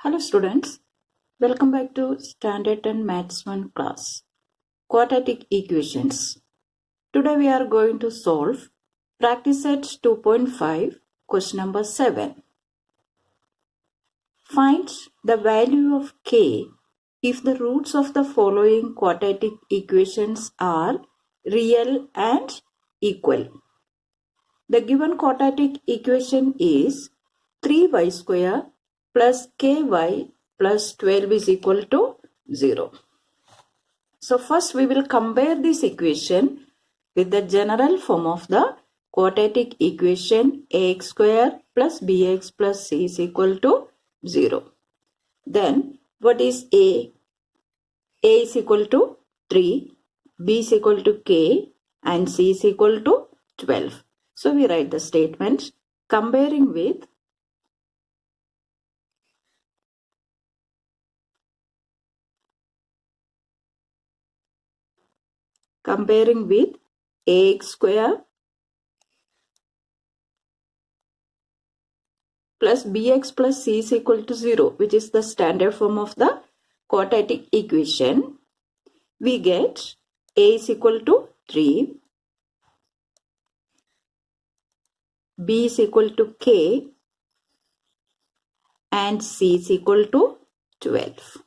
Hello students, welcome back to Standard 10 Maths 1 class. Quadratic equations. Today we are going to solve practice set 2.5 question number 7. Find the value of k if the roots of the following quadratic equations are real and equal. The given quadratic equation is 3y square plus ky plus 12 is equal to 0. So first we will compare this equation with the general form of the quadratic equation ax square plus bx plus c is equal to 0. Then what is a? A is equal to 3, b is equal to k and c is equal to 12. So we write the statement comparing with ax square plus bx plus c is equal to 0, which is the standard form of the quadratic equation. We get a is equal to 3, b is equal to k and c is equal to 12.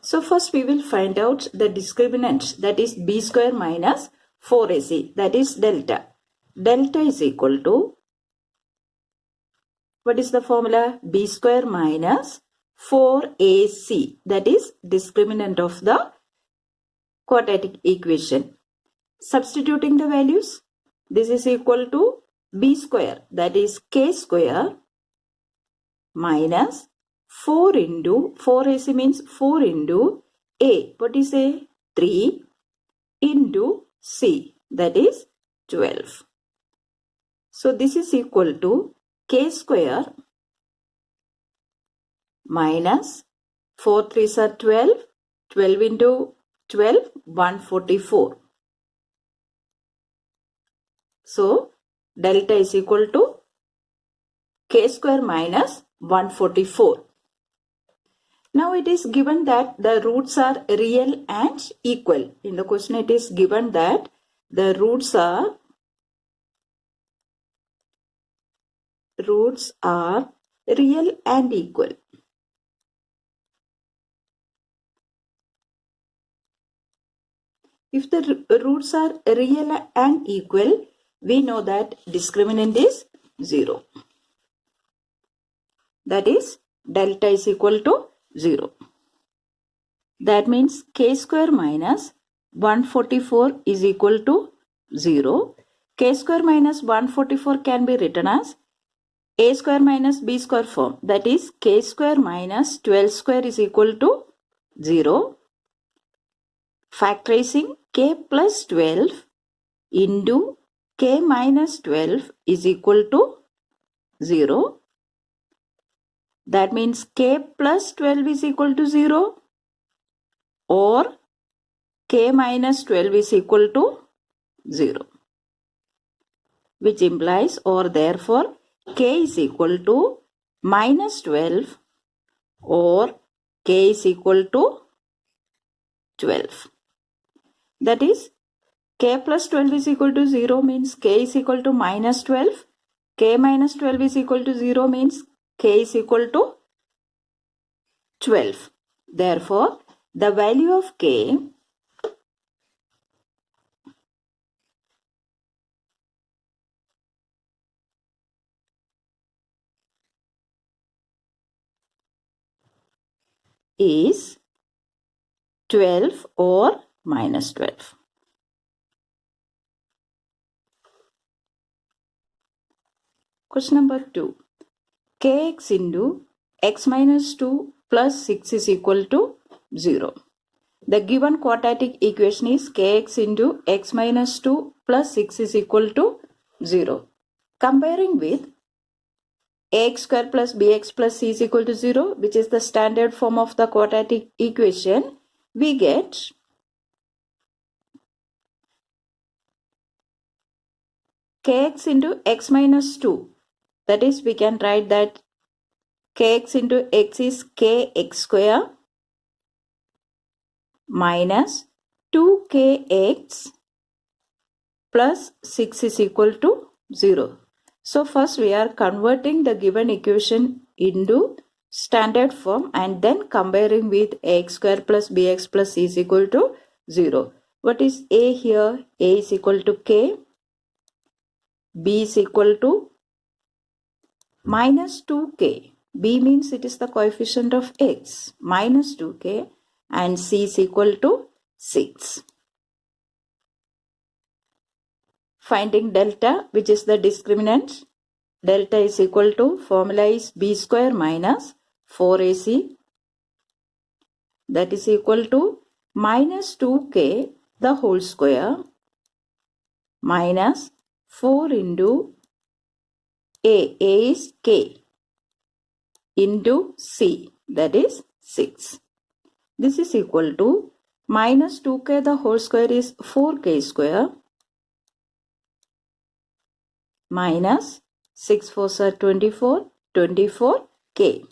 So first we will find out the discriminant, that is b square minus 4ac, that is delta. Delta is equal to, what is the formula? B square minus 4ac, that is discriminant of the quadratic equation. Substituting the values, this is equal to b square, that is k square minus 4 into 4ac means 4 into a. What is a? 3 into c, that is 12. So this is equal to k square minus 4 3s are 12, 12 into 12, 144. So delta is equal to k square minus 144. Now it is given that the roots are real and equal. In the question it is given that the roots are real and equal. If the roots are real and equal, we know that discriminant is 0. That is delta is equal to 0. That means k square minus 144 is equal to 0. K square minus 144 can be written as a square minus b square form. That is k square minus 12 square is equal to 0. Factorizing k plus 12 into k minus 12 is equal to 0. That means k plus 12 is equal to 0 or k minus 12 is equal to 0, which implies or therefore k is equal to minus 12 or k is equal to 12. That is k plus 12 is equal to 0 means k is equal to minus 12. K minus 12 is equal to 0 means k is equal to 12. Therefore, the value of k is 12 or minus 12. Question number 2. Kx into x minus 2 plus 6 is equal to 0. The given quadratic equation is kx into x minus 2 plus 6 is equal to 0. Comparing with ax square plus bx plus c is equal to 0, which is the standard form of the quadratic equation, we get kx into x minus 2. That is, we can write that kx into x is kx square minus 2kx plus 6 is equal to 0. So first we are converting the given equation into standard form and then comparing with ax square plus bx plus c is equal to 0. What is a here? A is equal to k, b is equal to minus 2k. B means it is the coefficient of x, minus 2k, and c is equal to 6. Finding delta, which is the discriminant. Delta is equal to, formula is b square minus 4ac, that is equal to minus 2k the whole square minus 4 into a is k, into c, that is 6. This is equal to minus 2k the whole square is 4k square minus 6 4s are 24, 24k.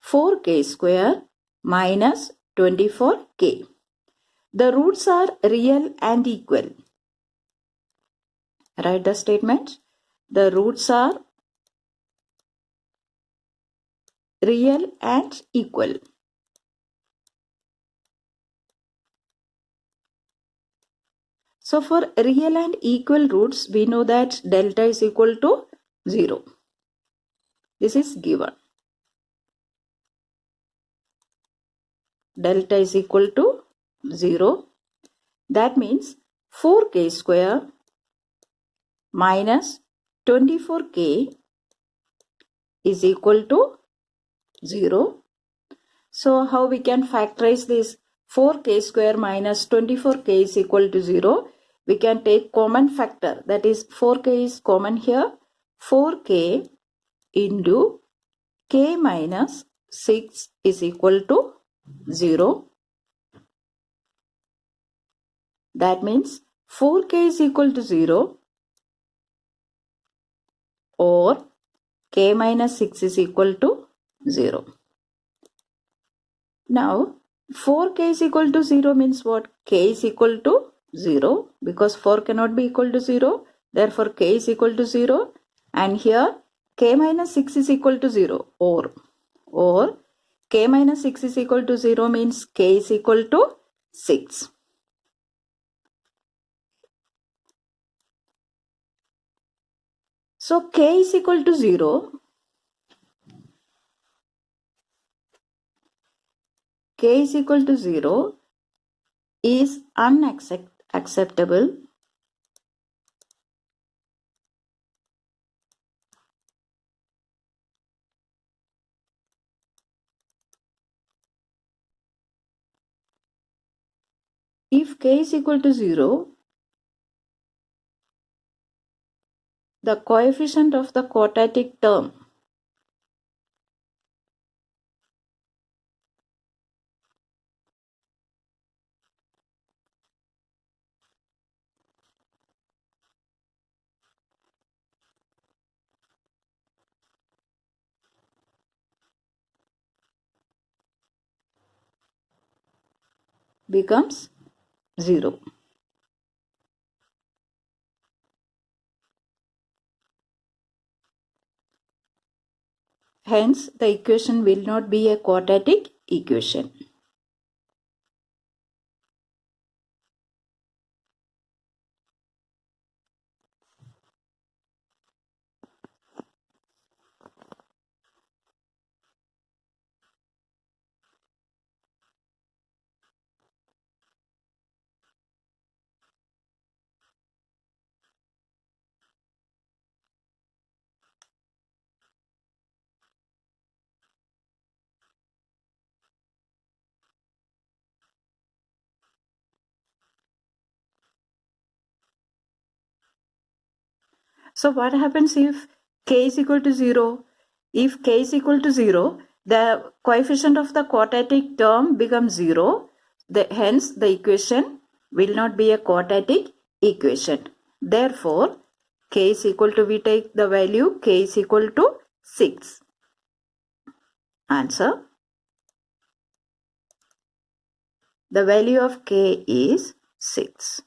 4k square minus 24k. The roots are real and equal. Write the statement. The roots are real and equal. So for real and equal roots, we know that delta is equal to 0. This is given. Delta is equal to 0. That means 4k square minus 24k is equal to 0. So how we can factorize this? 4k square minus 24k is equal to 0. We can take common factor, that is 4k is common here. 4k into k minus 6 is equal to 0. That means 4k is equal to 0 or k minus 6 is equal to 0. Now 4k is equal to 0 means what? K is equal to 0 because 4 cannot be equal to 0. Therefore k is equal to 0, and here k minus 6 is equal to 0 or k minus 6 is equal to 0 means k is equal to 6. So k is equal to 0. K is equal to 0 is unacceptable if k is equal to 0. The coefficient of the quadratic term becomes 0. Hence, the equation will not be a quadratic equation. So what happens if k is equal to 0? If k is equal to 0, the coefficient of the quadratic term becomes 0. Hence, the equation will not be a quadratic equation. Therefore, k is equal to, we take the value k is equal to 6. Answer. The value of k is 6.